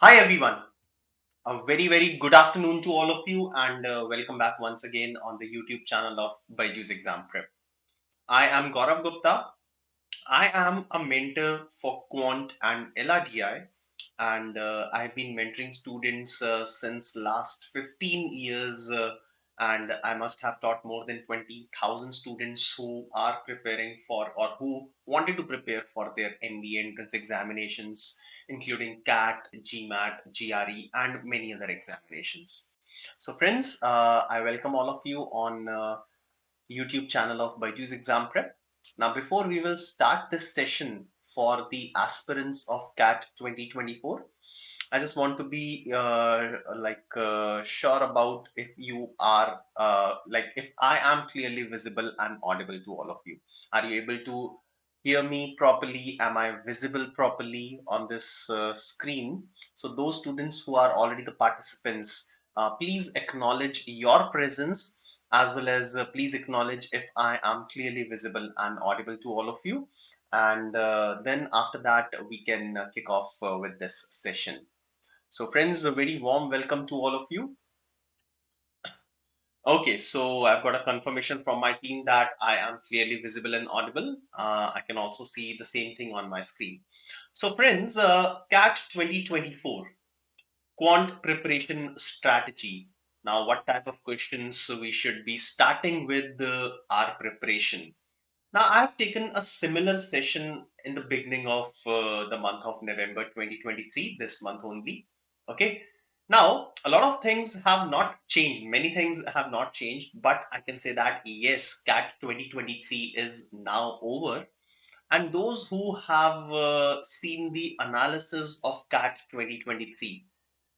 Hi everyone, a very good afternoon to all of you and welcome back once again on the YouTube channel of BYJU'S Exam Prep. I am Gaurav Gupta. I am a mentor for Quant and LRDI and I've been mentoring students since last 15 years and I must have taught more than 20,000 students who are preparing for or who wanted to prepare for their MBA entrance examinations including CAT, GMAT, GRE and many other examinations. So friends, I welcome all of you on YouTube channel of BYJU'S Exam Prep. Now, before we will start this session for the aspirants of CAT 2024, I just want to be sure about if you are if I am clearly visible and audible to all of you. Are you able to hear me properly? Am I visible properly on this screen? So those students who are already the participants, please acknowledge your presence as well as please acknowledge if I am clearly visible and audible to all of you. And then after that, we can kick off with this session. So friends, a very warm welcome to all of you. Okay, so I've got a confirmation from my team that I am clearly visible and audible. I can also see the same thing on my screen. So friends, CAT 2024, Quant Preparation Strategy. Now, what type of questions we should be starting with our preparation? Now, I've taken a similar session in the beginning of the month of November 2023, this month only. Okay. Now, a lot of things have not changed. Many things have not changed, but I can say that yes, CAT 2023 is now over. And those who have seen the analysis of CAT 2023,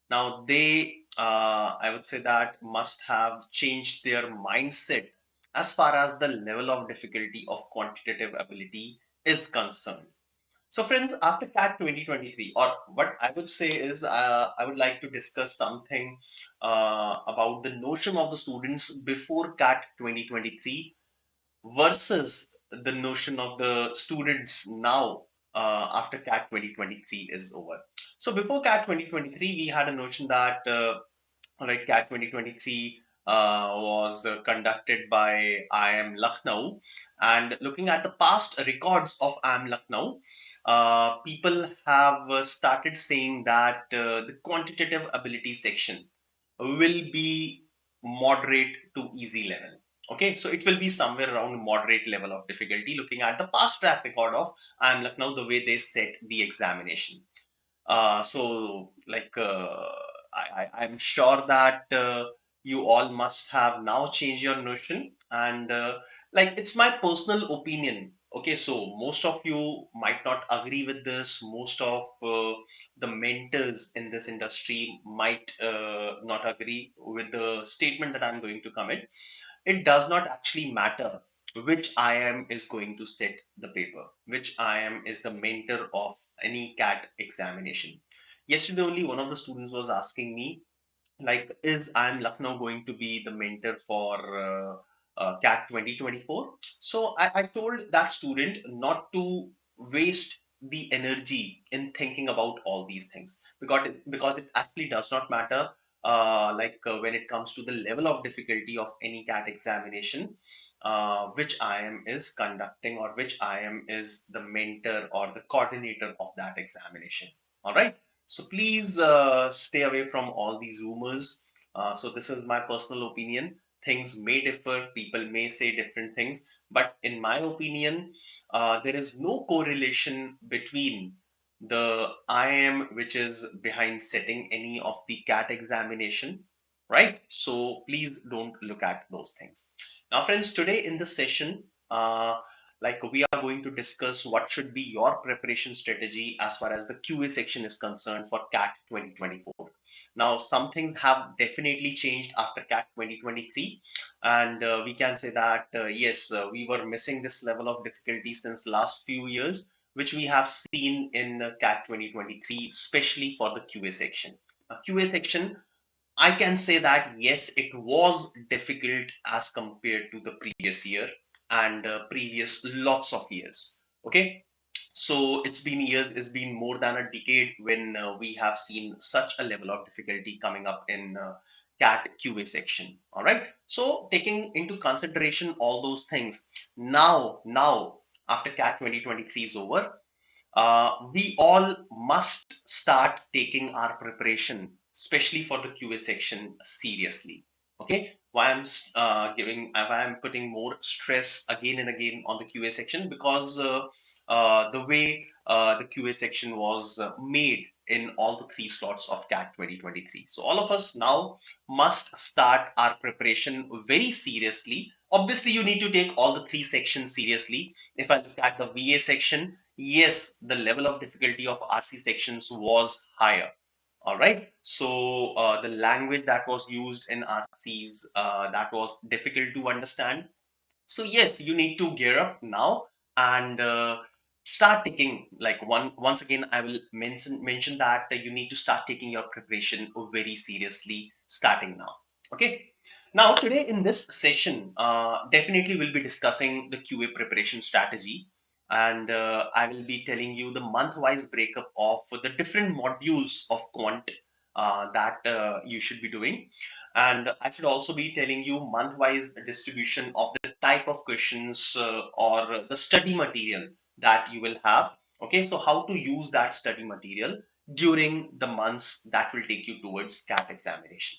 now they, I would say that must have changed their mindset as far as the level of difficulty of quantitative ability is concerned. So friends, after CAT 2023, or what I would say is, I would like to discuss something about the notion of the students before CAT 2023 versus the notion of the students now after CAT 2023 is over. So before CAT 2023, we had a notion that CAT 2023 was conducted by IIM Lucknow, and looking at the past records of IIM Lucknow, people have started saying that the quantitative ability section will be moderate to easy level. Okay, so it will be somewhere around moderate level of difficulty looking at the past track record of IIM Lucknow, the way they set the examination. I'm sure that you all must have now changed your notion, and it's my personal opinion. Okay, so most of you might not agree with this. Most of the mentors in this industry might not agree with the statement that I'm going to commit. It does not actually matter which IIM is going to set the paper, which IIM is the mentor of any CAT examination. Yesterday only one of the students was asking me, like, is IIM Lucknow going to be the mentor for CAT 2024? So I told that student not to waste the energy in thinking about all these things because it actually does not matter when it comes to the level of difficulty of any CAT examination, which IIM is conducting or which IIM is the mentor or the coordinator of that examination. All right. So please stay away from all these rumors. So this is my personal opinion. Things may differ. People may say different things. But in my opinion, there is no correlation between the IIM which is behind setting any of the CAT examination, right? So please don't look at those things. Now, friends, today in this session, we are going to discuss what should be your preparation strategy as far as the QA section is concerned for CAT 2024. Now, some things have definitely changed after CAT 2023, and we can say that yes, we were missing this level of difficulty since last few years, which we have seen in CAT 2023, especially for the QA section. QA section, I can say that yes, it was difficult as compared to the previous year and previous lots of years. Okay. So it's been years, it's been more than a decade when we have seen such a level of difficulty coming up in CAT QA section. All right. So taking into consideration all those things, now after CAT 2023 is over, we all must start taking our preparation, especially for the QA section, seriously. Okay, why I'm putting more stress again and again on the QA section, because the way the QA section was made in all the three slots of CAT 2023. So all of us now must start our preparation very seriously. Obviously, you need to take all the three sections seriously. If I look at the VA section, yes, the level of difficulty of RC sections was higher. All right. So the language that was used in RCs, that was difficult to understand. So yes, you need to gear up now and start taking, like, once again I will mention that you need to start taking your preparation very seriously starting now. Okay. Now today in this session, definitely we'll be discussing the QA preparation strategy, and I will be telling you the month-wise breakup of the different modules of quant that you should be doing. And I should also be telling you month-wise distribution of the type of questions or the study material that you will have. Okay, so how to use that study material during the months that will take you towards CAT examination.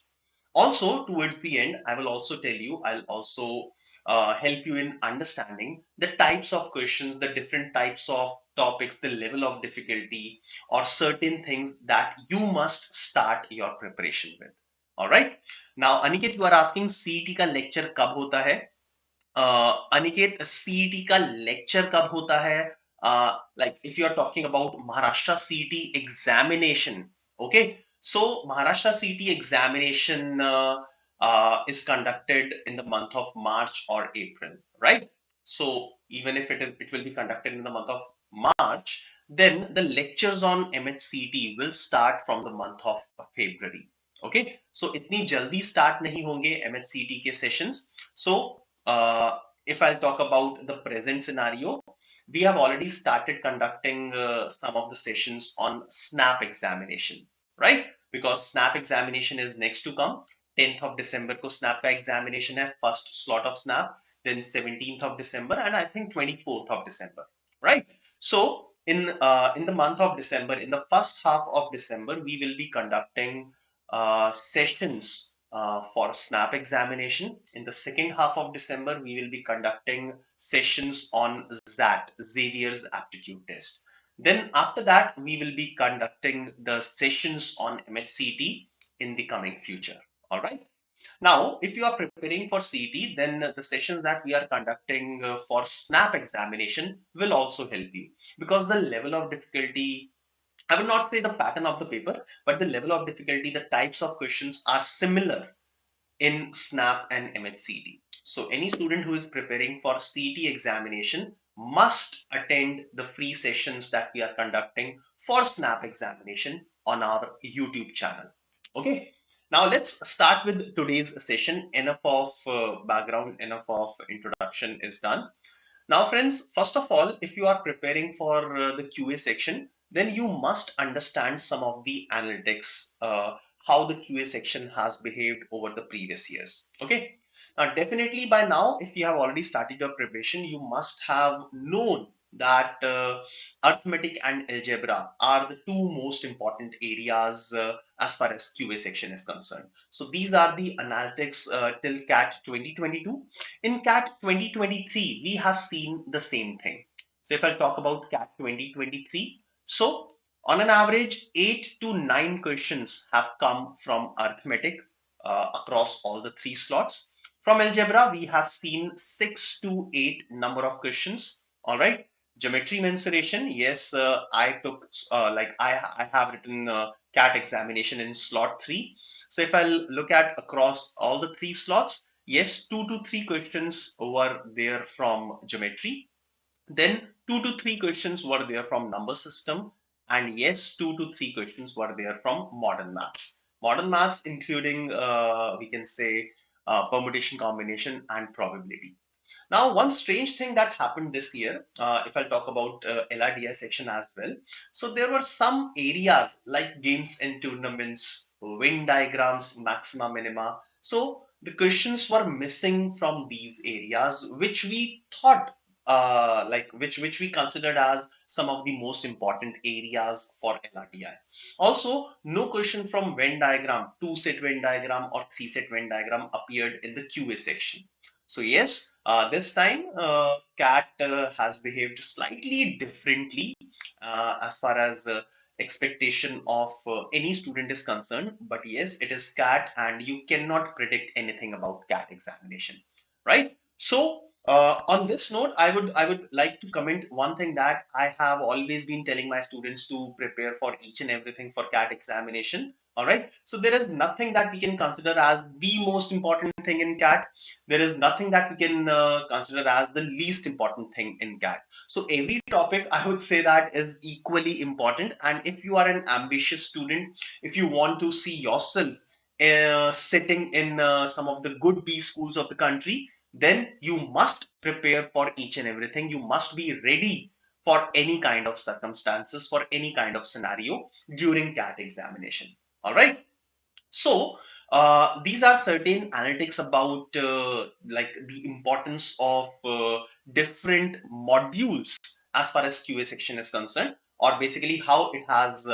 Also, towards the end, I will also tell you, I'll also help you in understanding the types of questions, the different types of topics, the level of difficulty, or certain things that you must start your preparation with. All right. Now, Aniket, you are asking CET का lecture कब होता है? Aniket, CET का lecture कब होता है? Like if you are talking about Maharashtra CET examination, okay, so Maharashtra CET examination is conducted in the month of March or April, right? So even if it will be conducted in the month of March, then the lectures on MHCT will start from the month of February. Okay, so इतनी जल्दी start नहीं होंगे MHCT के sessions. So if I'll talk about the present scenario, we have already started conducting some of the sessions on SNAP examination, right? Because SNAP examination is next to come. 10th of December को SNAP का examination है, first slot of SNAP, then 17th of December, and I think 24th of December, right? So in the month of December, in the first half of December, we will be conducting sessions for SNAP examination. In the second half of December, we will be conducting sessions on ZAT, Xavier's Aptitude Test. Then after that, we will be conducting the sessions on MHCT in the coming future. All right. Now, if you are preparing for CET, then the sessions that we are conducting for SNAP examination will also help you, because the level of difficulty, I would not say the pattern of the paper, but the level of difficulty, the types of questions are similar in SNAP and MHCT. So any student who is preparing for CET examination must attend the free sessions that we are conducting for SNAP examination on our YouTube channel. Okay. Now let's start with today's session. Enough of background, enough of introduction is done. Now, friends, first of all, if you are preparing for the QA section, then you must understand some of the analytics, how the QA section has behaved over the previous years. Okay. Now, definitely by now, if you have already started your preparation, you must have known that arithmetic and algebra are the two most important areas as far as QA section is concerned. So these are the analytics till CAT 2022. In CAT 2023, we have seen the same thing. So if I talk about CAT 2023, so on an average, 8 to 9 questions have come from arithmetic across all the three slots. From algebra, we have seen 6 to 8 number of questions. All right. Geometry mensuration, yes, I took I have written CAT examination in slot 3. So if I look at across all the three slots, yes, 2 to 3 questions were there from geometry. Then 2 to 3 questions were there from number system. And yes, 2 to 3 questions were there from modern maths. Modern maths including, we can say, permutation, combination, and probability. Now, one strange thing that happened this year, if I'll talk about LRDI section as well. So there were some areas like games and tournaments, Venn diagrams, maxima, minima. So the questions were missing from these areas, which we thought, which we considered as some of the most important areas for LRDI. Also, no question from Venn diagram, two set Venn diagram or three set Venn diagram appeared in the QA section. So yes, this time CAT has behaved slightly differently as far as expectation of any student is concerned. But yes, it is CAT, and you cannot predict anything about CAT examination, right? So on this note, I would like to comment one thing that I have always been telling my students to prepare for each and everything for CAT examination. All right. So there is nothing that we can consider as the most important thing in CAT. There is nothing that we can consider as the least important thing in CAT. So every topic, I would say, that is equally important. And if you are an ambitious student, if you want to see yourself sitting in some of the good B schools of the country, then you must prepare for each and everything. You must be ready for any kind of circumstances, for any kind of scenario during CAT examination. All right. So these are certain analytics about like the importance of different modules as far as QA section is concerned, or basically how it has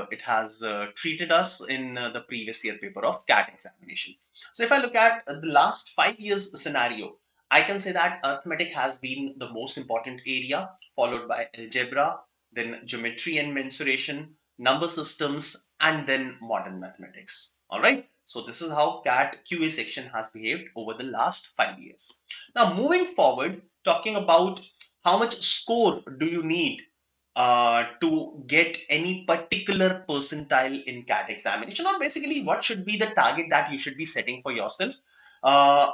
it has treated us in the previous year paper of CAT examination. So if I look at the last 5 years scenario, I can say that arithmetic has been the most important area, followed by algebra, then geometry and mensuration, number systems, and then modern mathematics. All right. So this is how CAT QA section has behaved over the last 5 years. Now, moving forward, talking about how much score do you need to get any particular percentile in CAT examination, or basically what should be the target that you should be setting for yourself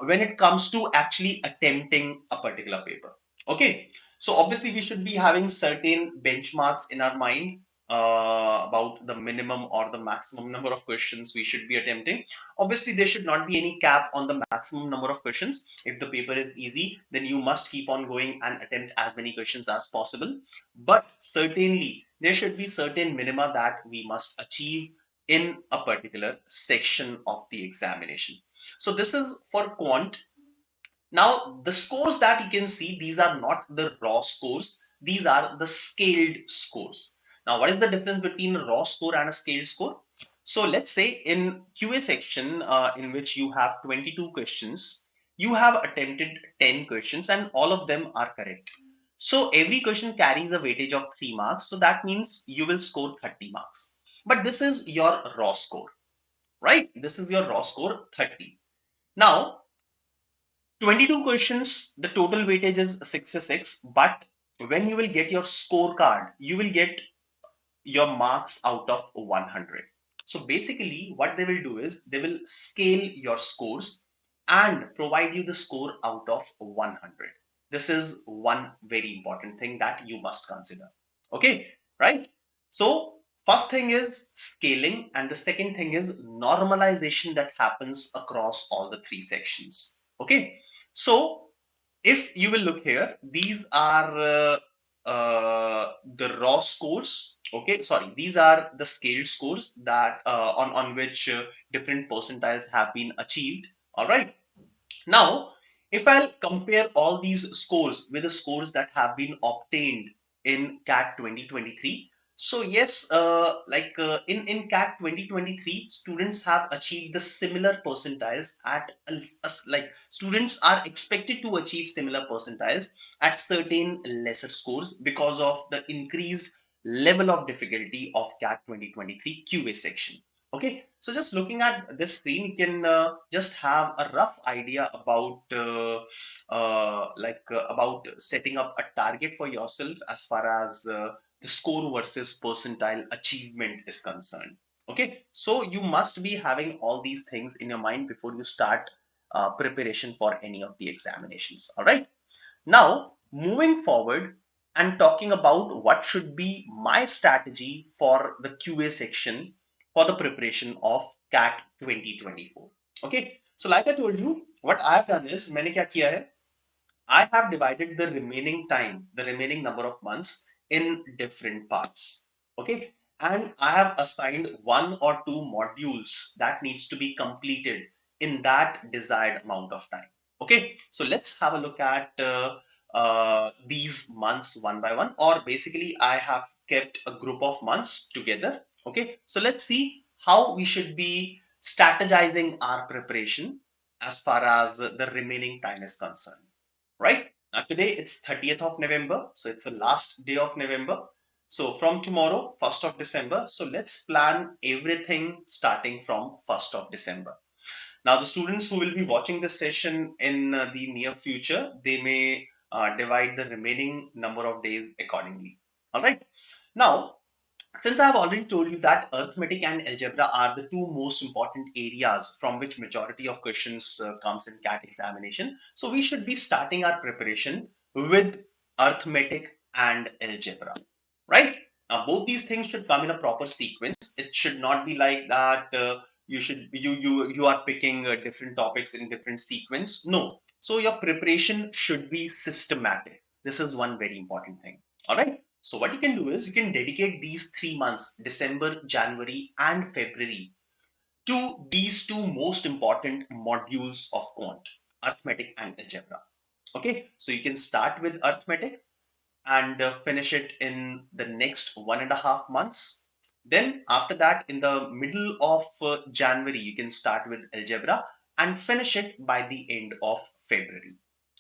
when it comes to actually attempting a particular paper. Okay, so obviously we should be having certain benchmarks in our mind about the minimum or the maximum number of questions we should be attempting. Obviously, there should not be any cap on the maximum number of questions. If the paper is easy, then you must keep on going and attempt as many questions as possible. But certainly, there should be certain minima that we must achieve in a particular section of the examination. So this is for quant. Now, the scores that you can see, these are not the raw scores. These are the scaled scores. Now, what is the difference between a raw score and a scaled score? So let's say in QA section, in which you have 22 questions, you have attempted 10 questions and all of them are correct. So every question carries a weightage of 3 marks. So that means you will score 30 marks. But this is your raw score, right? This is your raw score, 30. Now, 22 questions, the total weightage is 66, but when you will get your scorecard, you will get your marks out of 100. So basically, what they will do is they will scale your scores and provide you the score out of 100. This is one very important thing that you must consider. Okay, right? So, first thing is scaling, and the second thing is normalization that happens across all the three sections. Okay, so if you will look here, these are the raw scores. Okay, sorry, these are the scaled scores that on which different percentiles have been achieved. All right. Now, if I'll compare all these scores with the scores that have been obtained in CAT 2023, so yes, in CAT 2023, students have achieved the similar percentiles at like students are expected to achieve similar percentiles at certain lesser scores because of the increased level of difficulty of CAT 2023 QA section. Okay, so just looking at this screen, you can just have a rough idea about about setting up a target for yourself as far as the score versus percentile achievement is concerned. Okay, so you must be having all these things in your mind before you start preparation for any of the examinations. All right. Now, moving forward and talking about what should be my strategy for the QA section for the preparation of CAT 2024. Okay. So like I told you, what I have done is मैंने क्या किया है, I have divided the remaining time, the remaining number of months in different parts. Okay. And I have assigned one or two modules that needs to be completed in that desired amount of time. Okay. So let's have a look at these months one by one, or basically I have kept a group of months together. Okay. So let's see how we should be strategizing our preparation as far as the remaining time is concerned, right? Now today it's 30th of November, so it's the last day of November. So from tomorrow, 1st of December, so let's plan everything starting from 1st of December. Now the students who will be watching this session in the near future, they may divide the remaining number of days accordingly. All right. Now, since I have already told you that arithmetic and algebra are the two most important areas from which majority of questions comes in CAT examination, so we should be starting our preparation with arithmetic and algebra, right? Now both these things should come in a proper sequence. It should not be like that you are picking different topics in different sequence. No. So your preparation should be systematic. This is one very important thing. All right. So what you can do is you can dedicate these 3 months, December, January, and February, to these two most important modules of quant, arithmetic and algebra. Okay, so you can start with arithmetic and finish it in the next 1.5 months. Then after that, in the middle of January, you can start with algebra and finish it by the end of February.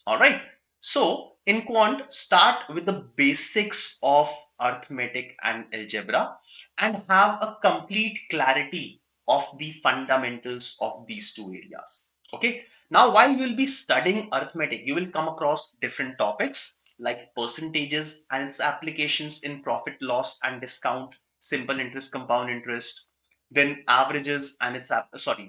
All right. So in quant, start with the basics of arithmetic and algebra and have a complete clarity of the fundamentals of these two areas. Okay. Now, while you will be studying arithmetic, you will come across different topics like percentages and its applications in profit, loss, and discount, simple interest, compound interest, then averages and its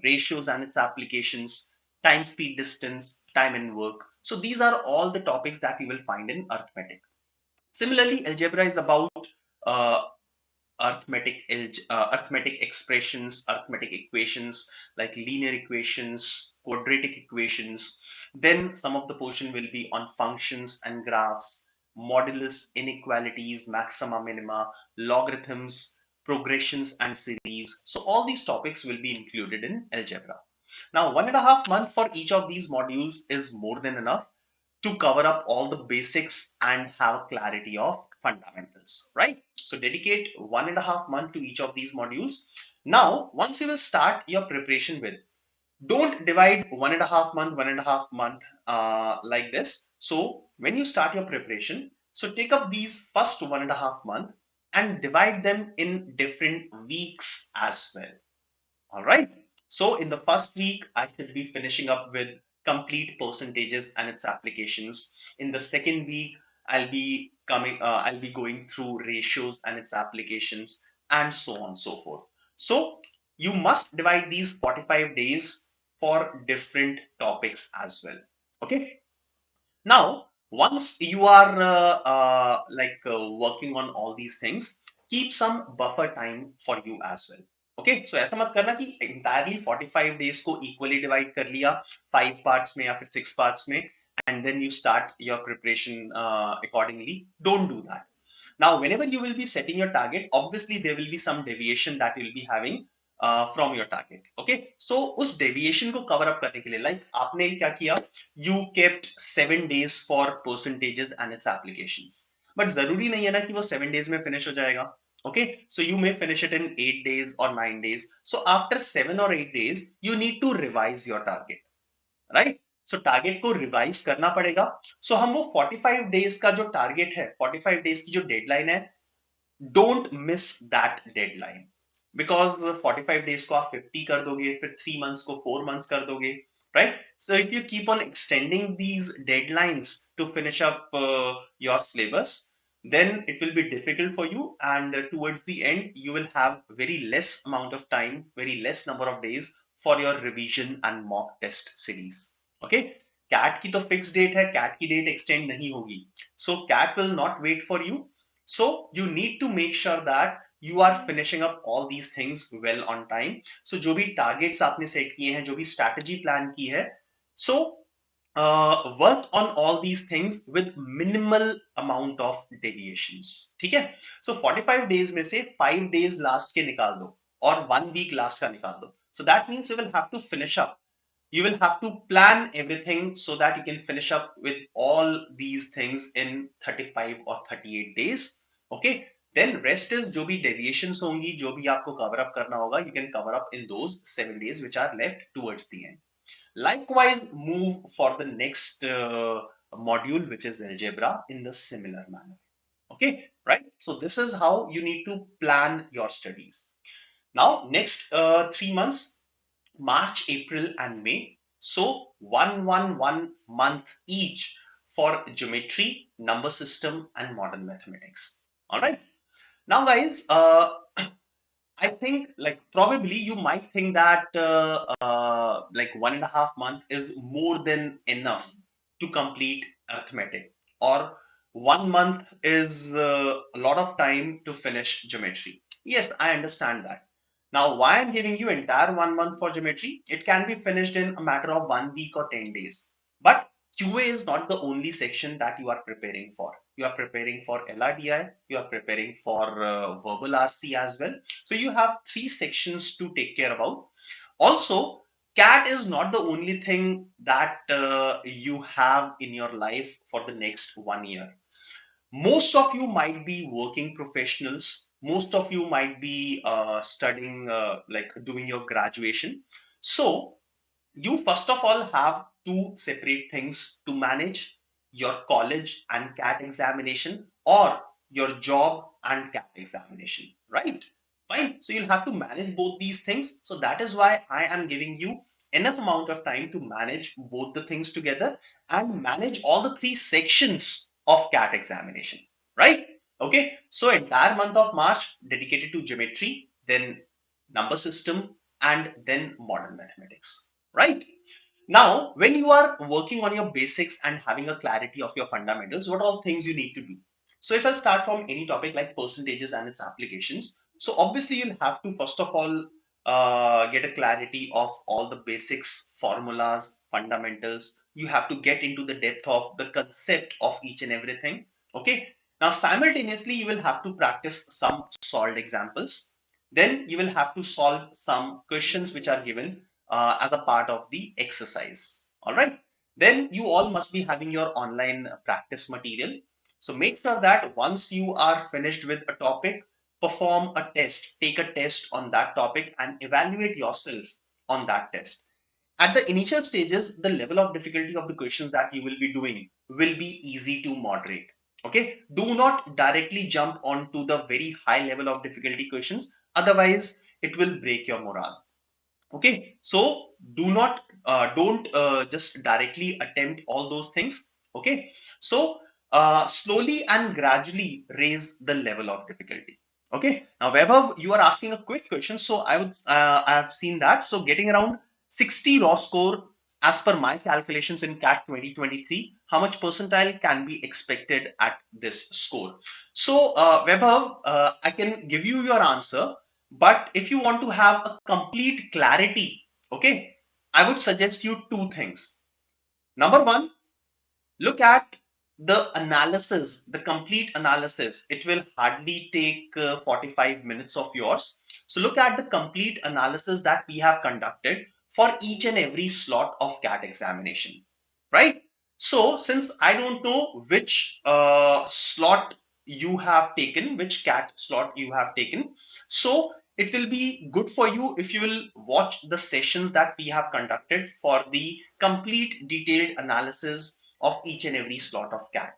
ratios and its applications, time, speed, distance, time and work. So these are all the topics that you will find in arithmetic. Similarly, algebra is about uh, arithmetic expressions, arithmetic equations like linear equations, quadratic equations. Then some of the portion will be on functions and graphs, modulus, inequalities, maxima, minima, logarithms, progressions and series. So all these topics will be included in algebra. Now 1.5 months for each of these modules is more than enough to cover up all the basics and have clarity of fundamentals, right? So dedicate 1.5 months to each of these modules. Now, once you will start your preparation with, don't divide 1.5 month, 1.5 month like this. So when you start your preparation, so take up these first 1.5 month and divide them in different weeks as well. All right. So in the first week, I should be finishing up with complete percentages and its applications. In the second week, I'll be going through ratios and its applications, and so on and so forth. So you must divide these 45 days for different topics as well. Okay. Now, once you are working on all these things, keep some buffer time for you as well. Okay, so ऐसा मत करना कि entirely 45 days को equally divide कर लिया 5 parts में या फिर 6 parts में and then you start your preparation accordingly. Don't do that. Now, whenever you will be setting your target, obviously there will be some deviation that you'll be having from your target. Okay, so उस deviation को cover up करने के लिए, like आपने क्या किया, you kept 7 days for percentages and its applications. But जरूरी नहीं है ना कि वो 7 days में finish हो जाएगा. Okay, so you may finish it in 8 days or 9 days. So after 7 or 8 days, you need to revise your target, right? So target को revise करना पड़ेगा. So हम वो 45 days का जो target है, 45 days की जो deadline है, don't miss that deadline. Because 45 days को आप 50 कर दोगे, फिर 3 months को 4 months कर दोगे, right? So if you keep on extending these deadlines to finish up your syllabus, then it will be difficult for you, and towards the end you will have very less amount of time, very less number of days for your revision and mock test series. Okay, CAT की तो fixed date है, CAT की date extend नहीं होगी, so CAT will not wait for you. So you need to make sure that you are finishing up all these things well on time. So जो भी targets आपने set किए हैं, जो भी strategy plan की है, so work on all these things with minimal amount of deviations. ठीक है? So 45 days में से 5 days last के निकाल दो और 1 week last का निकाल दो. So that means you will have to finish up. You will have to plan everything so that you can finish up with all these things in 35 or 38 days. Okay? Then rest is जो भी deviations होंगी, जो भी आपको cover up करना होगा, you can cover up in those 7 days which are left towards the end. Likewise, move for the next module, which is algebra, in the similar manner. Okay, right? So this is how you need to plan your studies. Now, next 3 months, March, April, and May. So one month each for geometry, number system, and modern mathematics. All right. Now, guys, I think like probably you might think that like 1.5 month is more than enough to complete arithmetic, or 1 month is a lot of time to finish geometry. Yes, I understand that. Now, why I'm giving you entire 1 month for geometry? It can be finished in a matter of 1 week or 10 days. But QA is not the only section that you are preparing for. You are preparing for LRDI, you are preparing for verbal RC as well. So you have 3 sections to take care about. Also, CAT is not the only thing that you have in your life for the next 1 year. Most of you might be working professionals. Most of you might be studying, like doing your graduation. So you first of all have two separate things to manage: your college and CAT examination, or your job and CAT examination, right? Fine. So you'll have to manage both these things. So that is why I am giving you enough amount of time to manage both the things together and manage all the 3 sections of CAT examination, right? Okay. So entire month of March dedicated to geometry, then number system, and then modern mathematics, right? Now, when you are working on your basics and having a clarity of your fundamentals, what all things you need to do? So if I start from any topic like percentages and its applications, so obviously you'll have to first of all get a clarity of all the basics, formulas, fundamentals. You have to get into the depth of the concept of each and everything. Okay. Now, simultaneously, you will have to practice some solved examples. Then you will have to solve some questions which are given as a part of the exercise. All right. Then you all must be having your online practice material. So make sure that once you are finished with a topic, perform a test, take a test on that topic and evaluate yourself on that test. At the initial stages, the level of difficulty of the questions that you will be doing will be easy to moderate. Okay. Do not directly jump onto the very high level of difficulty questions. Otherwise, it will break your morale. Okay, so don't just directly attempt all those things. Okay, so slowly and gradually raise the level of difficulty. Okay, now Vaibhav, you are asking a quick question, so I have seen that. So getting around 60 raw score as per my calculations in CAT 2023, how much percentile can be expected at this score? So Vaibhav, I can give you your answer, but if you want to have a complete clarity, okay, I would suggest you two things. Number one, look at the analysis, the complete analysis. It will hardly take 45 minutes of yours. So look at the complete analysis that we have conducted for each and every slot of CAT examination, right? So since I don't know which slot you have taken, which CAT slot you have taken, so it will be good for you if you will watch the sessions that we have conducted for the complete detailed analysis of each and every slot of CAT.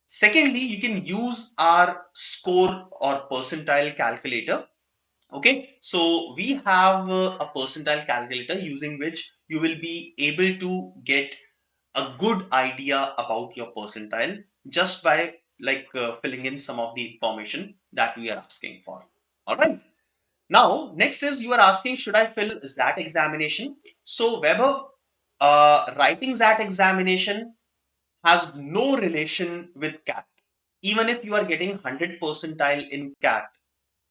Secondly, you can use our score or percentile calculator. Okay, so we have a percentile calculator using which you will be able to get a good idea about your percentile just by filling in some of the information that we are asking for. All right. Now, next is you are asking, should I fill ZAT examination? So, Weber, writing ZAT examination has no relation with CAT. Even if you are getting 100 percentile in CAT,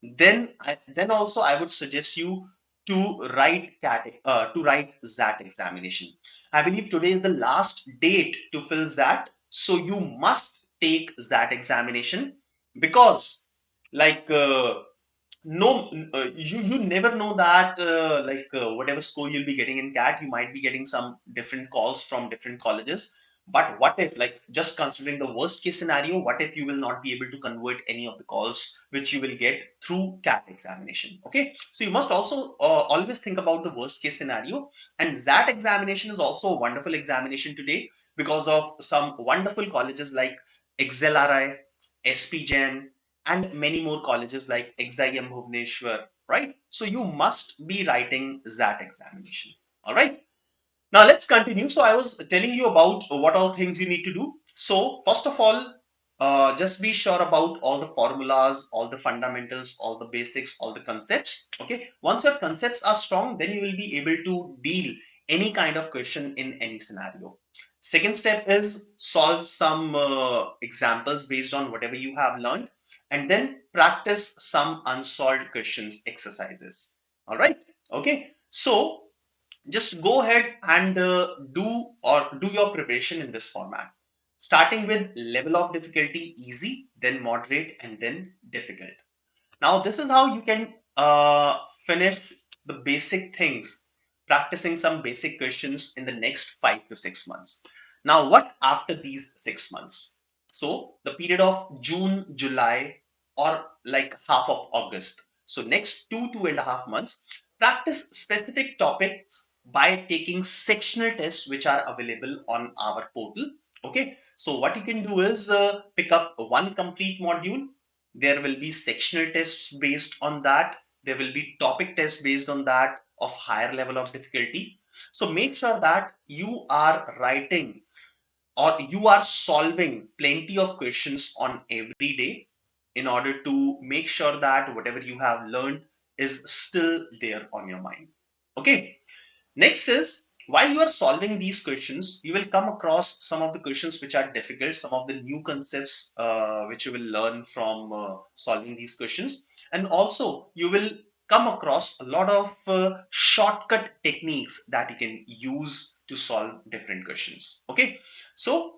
then also I would suggest you to write to write ZAT examination. I believe today is the last date to fill ZAT, so you must take ZAT examination because like no, you never know that whatever score you'll be getting in CAT, you might be getting some different calls from different colleges. But what if, like, just considering the worst case scenario, what if you will not be able to convert any of the calls which you will get through CAT examination? Okay, so you must also always think about the worst case scenario. And that examination is also a wonderful examination today because of some wonderful colleges like XLRI, SPGen, and many more colleges like XIM Bhubaneswar, right? So you must be writing that examination. All right. Now let's continue. So I was telling you about what all things you need to do. So first of all, just be sure about all the formulas, all the fundamentals, all the basics, all the concepts. Okay. Once your concepts are strong, then you will be able to deal any kind of question in any scenario. Second step is solve some examples based on whatever you have learned, and then practice some unsolved questions exercises. All right. Okay. So just go ahead and do your preparation in this format, starting with level of difficulty easy, then moderate, and then difficult. Now, this is how you can finish the basic things, practicing some basic questions in the next 5 to 6 months. Now, what after these 6 months? So, the period of June, July, or like half of August. So, next 2.5 months, practice specific topics by taking sectional tests which are available on our portal. Okay, so what you can do is pick up one complete module. There will be sectional tests based on that. There will be topic tests based on that of higher level of difficulty. So make sure that you are writing or you are solving plenty of questions on every day in order to make sure that whatever you have learned is still there on your mind. Okay. Next is, while you are solving these questions, you will come across some of the questions which are difficult, some of the new concepts which you will learn from solving these questions. And also, you will come across a lot of shortcut techniques that you can use to solve different questions. Okay, so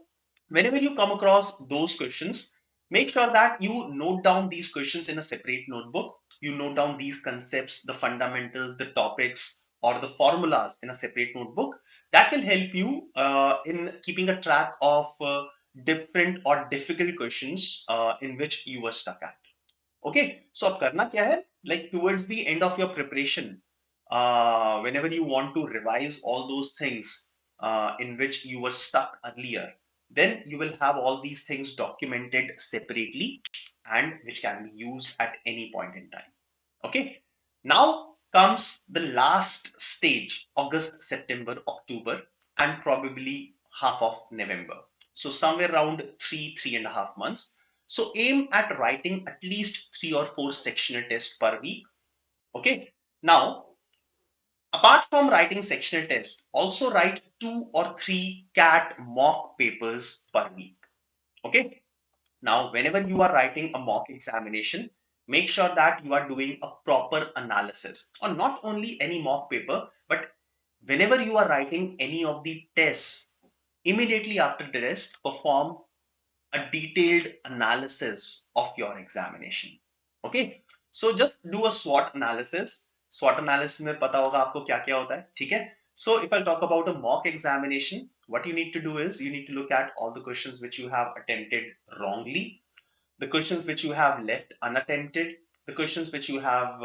whenever you come across those questions, make sure that you note down these questions in a separate notebook. You note down these concepts, the fundamentals, the topics, or the formulas in a separate notebook. That will help you in keeping a track of different or difficult questions in which you were stuck at. Okay, so अब करना क्या है, like towards the end of your preparation, whenever you want to revise all those things in which you were stuck earlier, then you will have all these things documented separately and which can be used at any point in time. Okay, now comes the last stage, August, September, October, and probably half of November. So, somewhere around 3.5 months. So, aim at writing at least 3 or 4 sectional tests per week. Okay, now apart from writing sectional tests, also write 2 or 3 CAT mock papers per week. Okay, now, whenever you are writing a mock examination, make sure that you are doing a proper analysis, or not only any mock paper, but whenever you are writing any of the tests, immediately after the test, perform a detailed analysis of your examination. Okay, so just do a SWOT analysis. SWOT analysis में पता होगा आपको क्या क्या होता है, ठीक है? So if I talk about a mock examination, what you need to do is you need to look at all the questions which you have attempted wrongly, the questions which you have left unattempted, the questions which you have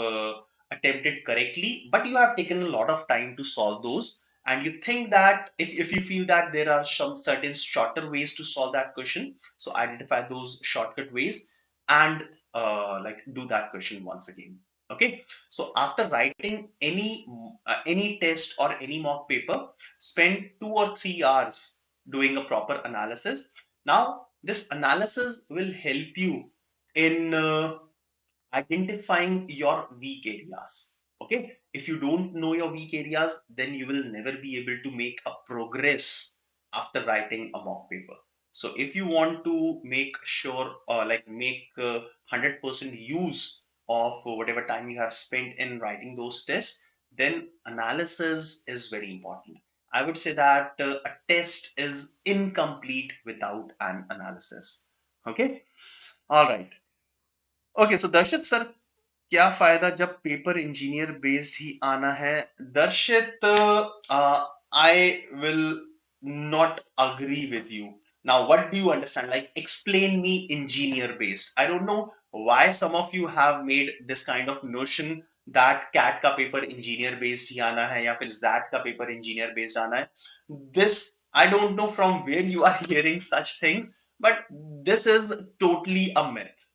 attempted correctly, but you have taken a lot of time to solve those. And you think that if you feel that there are some certain shorter ways to solve that question, so identify those shortcut ways and like do that question once again. Okay, so after writing any test or any mock paper, spend 2 or 3 hours doing a proper analysis. Now this analysis will help you in identifying your weak areas. Okay, if you don't know your weak areas, then you will never be able to make a progress after writing a mock paper. So if you want to make sure or like make 100% use of whatever time you have spent in writing those tests, then analysis is very important. I would say that a test is incomplete without an analysis. Okay. All right. Okay. So Darshit sir, क्या फायदा जब paper engineer based ही आना है? दर्शित, I will not agree with you. Now, what do you understand? Like, explain me engineer based. I don't know why some of you have made this kind of notion that CAT का paper engineer based ही आना है या फिर ZAT का paper engineer based आना है. This, I don't know from where you are hearing such things, but this is totally a myth.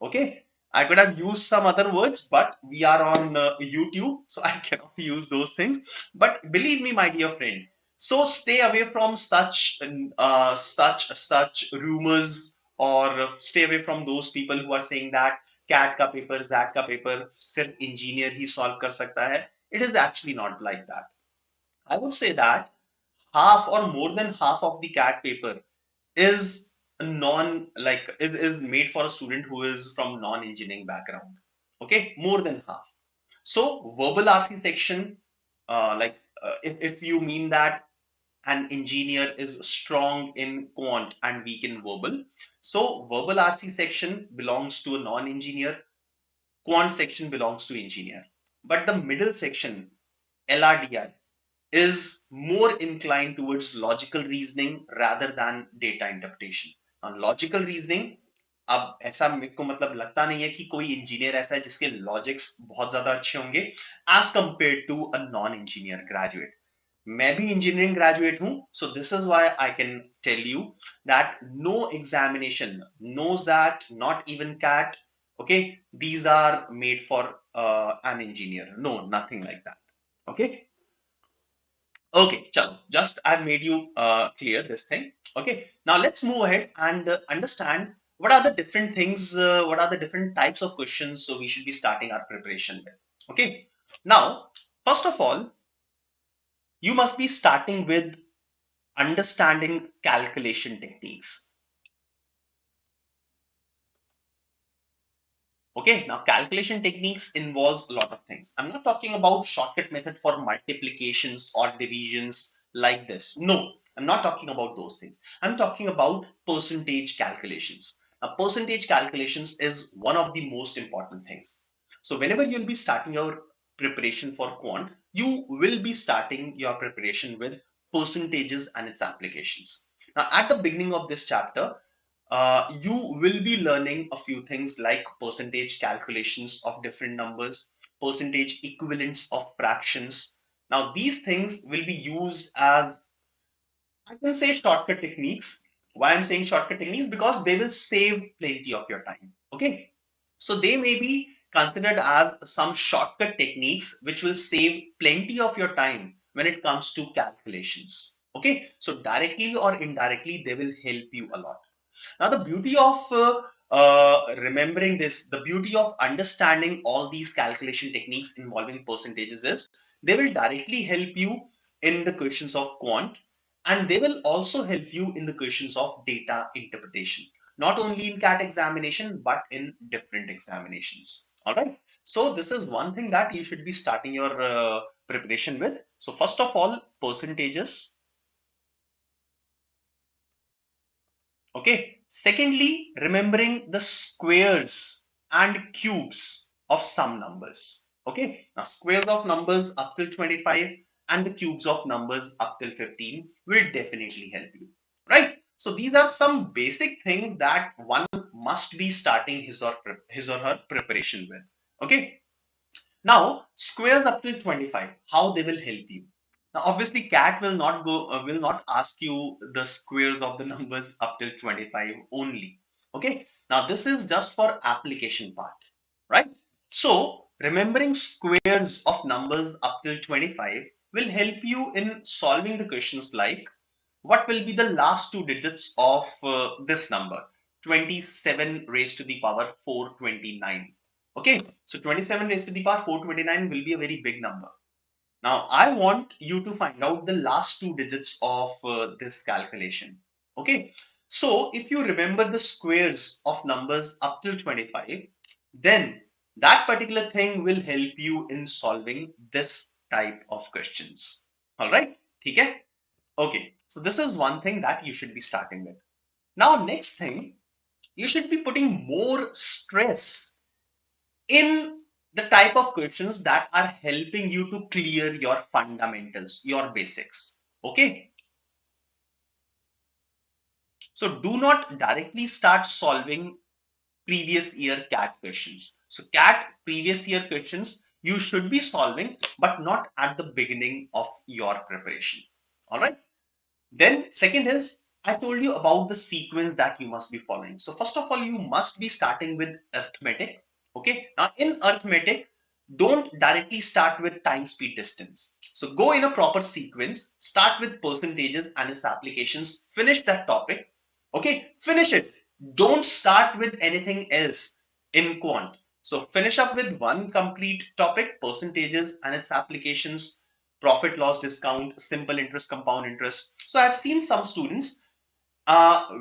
Okay, I could have used some other words, but we are on YouTube, so I cannot use those things. But believe me, my dear friend, so stay away from such rumors, or stay away from those people who are saying that CAT का paper, ZAT का paper सिर्फ engineer ही solve कर सकता है. It is actually not like that. I would say that half or more than half of the CAT paper is is made for a student who is from non-engineering background. Okay, more than half. So verbal RC section, if you mean that an engineer is strong in quant and weak in verbal, so verbal RC section belongs to a non-engineer, quant section belongs to engineer. But the middle section, LRDI, is more inclined towards logical reasoning rather than data interpretation. On logical reasoning, अब ऐसा मेरे को मतलब लगता नहीं है कि कोई इंजीनियर ऐसा है जिसके लॉजिक्स बहुत ज्यादा अच्छे होंगे as compare to a non engineer graduate. मैं भी इंजीनियरिंग ग्रेजुएट हूं, so this is why I can tell you that no examination, no that, not even CAT, okay, these are made for an engineer. No, nothing like that. Okay. Okay, chalo. Just I've made you clear this thing. Okay, now let's move ahead and understand what are the different things, what are the different types of questions so we should be starting our preparation with. Okay, now, first of all, you must be starting with understanding calculation techniques. Okay, now calculation techniques involves a lot of things. I'm not talking about shortcut method for multiplications or divisions like this. No, I'm not talking about those things. I'm talking about percentage calculations. Now, percentage calculations is one of the most important things. So whenever you'll be starting your preparation for quant, you will be starting your preparation with percentages and its applications. Now, at the beginning of this chapter, you will be learning a few things like percentage calculations of different numbers, percentage equivalents of fractions. Now, these things will be used as, I can say, shortcut techniques. Why I'm saying shortcut techniques? Because they will save plenty of your time. Okay. So they may be considered as some shortcut techniques which will save plenty of your time when it comes to calculations. Okay. So directly or indirectly, they will help you a lot. Now, the beauty of remembering this, the beauty of understanding all these calculation techniques involving percentages is they will directly help you in the questions of quant, and they will also help you in the questions of data interpretation, not only in CAT examination, but in different examinations. All right. So this is one thing that you should be starting your preparation with. So first of all, percentages. Okay. Secondly, remembering the squares and cubes of some numbers. Okay. Now, squares of numbers up till 25 and the cubes of numbers up till 15 will definitely help you. Right. So these are some basic things that one must be starting his or her preparation with. Okay. Now, squares up till 25, how they will help you. Now, obviously, CAT will not ask you the squares of the numbers up till 25 only. Okay. Now, this is just for application part, right? So, remembering squares of numbers up till 25 will help you in solving the questions like what will be the last two digits of this number, 27 raised to the power 429. Okay, so 27 raised to the power 429 will be a very big number. Now, I want you to find out the last two digits of this calculation. Okay, so if you remember the squares of numbers up till 25, then That particular thing will help you in solving this type of questions. All right, okay? Okay, so this is one thing that you should be starting with. Now, next thing, you should be putting more stress in the type of questions that are helping you to clear your fundamentals, your basics. Okay, so do not directly start solving previous year CAT questions. So CAT previous year questions you should be solving, but not at the beginning of your preparation. All right. Then second is I told you about the sequence that you must be following. So first of all, you must be starting with arithmetic. Okay. Now in arithmetic, don't directly start with time, speed, distance. So go in a proper sequence, start with percentages and its applications, finish that topic. Okay. Finish it. Don't start with anything else in quant. So finish up with one complete topic, percentages and its applications, profit loss discount, simple interest, compound interest. So I've seen some students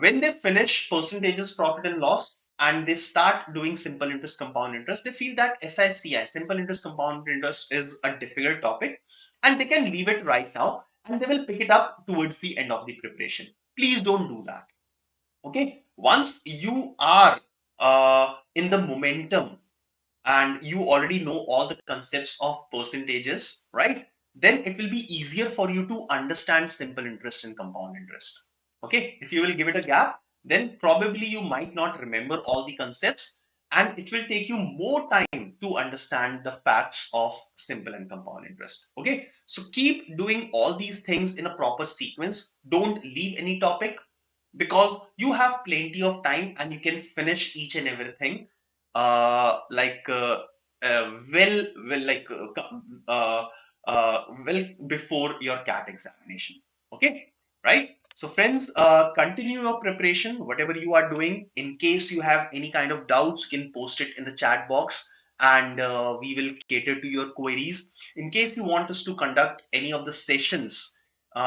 when they finish percentages, profit and loss, and they start doing simple interest, compound interest, they feel that SICI, simple interest, compound interest, is a difficult topic, and they can leave it right now, and they will pick it up towards the end of the preparation. Please don't do that. Okay, once you are in the momentum and you already know all the concepts of percentages, right? Then it will be easier for you to understand simple interest and compound interest. Okay, if you will give it a gap, then probably you might not remember all the concepts and it will take you more time to understand the facts of simple and compound interest. Okay, so keep doing all these things in a proper sequence. Don't leave any topic because you have plenty of time and you can finish each and everything like well before your CAT examination. Okay, right? So friends, continue your preparation, whatever you are doing. In case you have any kind of doubts, you can post it in the chat box and we will cater to your queries. In case you want us to conduct any of the sessions,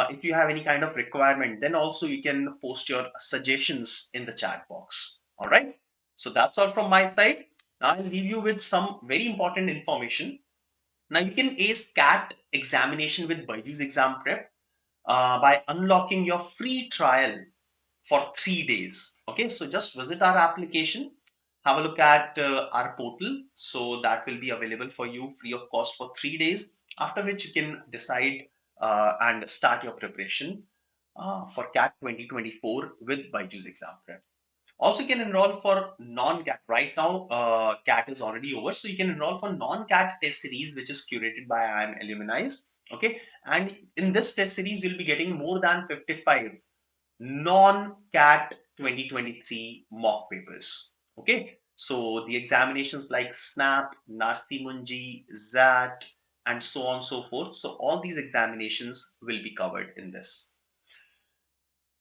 if you have any kind of requirement, then also you can post your suggestions in the chat box. All right. So that's all from my side. Now I'll leave you with some very important information. Now you can ace CAT examination with BYJU'S exam prep by unlocking your free trial for 3 days. Okay, so just visit our application, have a look at our portal. So that will be available for you free of cost for 3 days, after which you can decide and start your preparation for CAT 2024 with BYJU'S exam prep. Also, you can enroll for non-CAT. Right now, CAT is already over, so you can enroll for non-CAT test series, which is curated by IIM Alumni. Okay, and in this test series, you'll be getting more than 55 non-CAT 2023 mock papers. Okay, so the examinations like SNAP, Narsi Munji, ZAT, and so on and so forth. So all these examinations will be covered in this.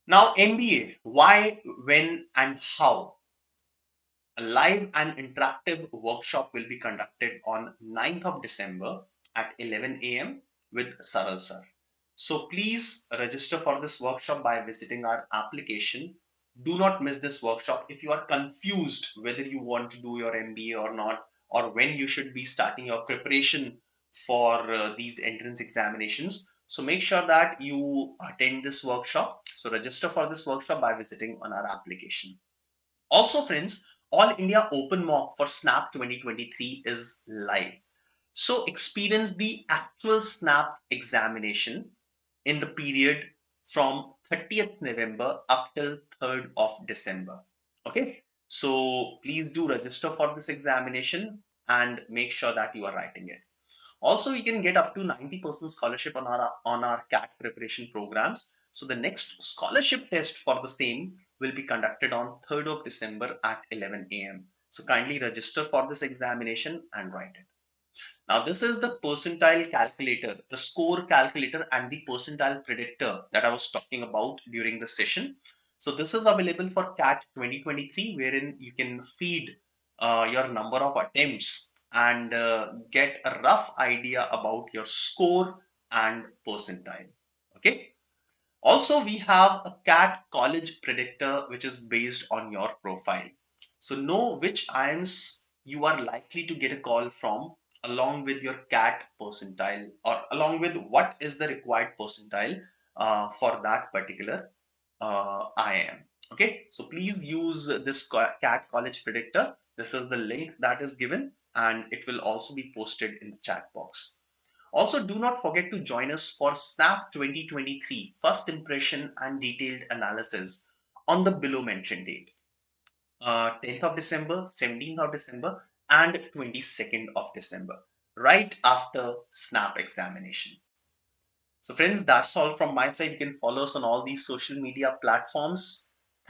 Now, MBA, why, when, and how? A live and interactive workshop will be conducted on 9th of December at 11 a.m. with Saral sir. So please register for this workshop by visiting our application. Do not miss this workshop. If you are confused whether you want to do your MBA or not, or when you should be starting your preparation for these entrance examinations, so make sure that you attend this workshop. So register for this workshop by visiting on our application. Also, friends, All India Open Mock for SNAP 2023 is live. So experience the actual SNAP examination in the period from 30th November up till 3rd of December. Okay, so please do register for this examination and make sure that you are writing it. Also, you can get up to 90% scholarship on our CAT preparation programs. So the next scholarship test for the same will be conducted on 3rd of December at 11 a.m. So kindly register for this examination and write it. Now, this is the percentile calculator, the score calculator, and the percentile predictor that I was talking about during the session. So this is available for CAT 2023, wherein you can feed your number of attempts and get a rough idea about your score and percentile. Okay. Also, we have a CAT college predictor, which is based on your profile. So know which IIMs you are likely to get a call from, along with your CAT percentile, or along with what is the required percentile for that particular IIM. Okay, so please use this CAT College Predictor. This is the link that is given, and it will also be posted in the chat box. Also, do not forget to join us for Snap 2023 First Impression and Detailed Analysis on the below mentioned date, 10th of December, 17th of December, and 22nd of December, right after Snap examination. So, friends, that's all from my side. You can follow us on all these social media platforms.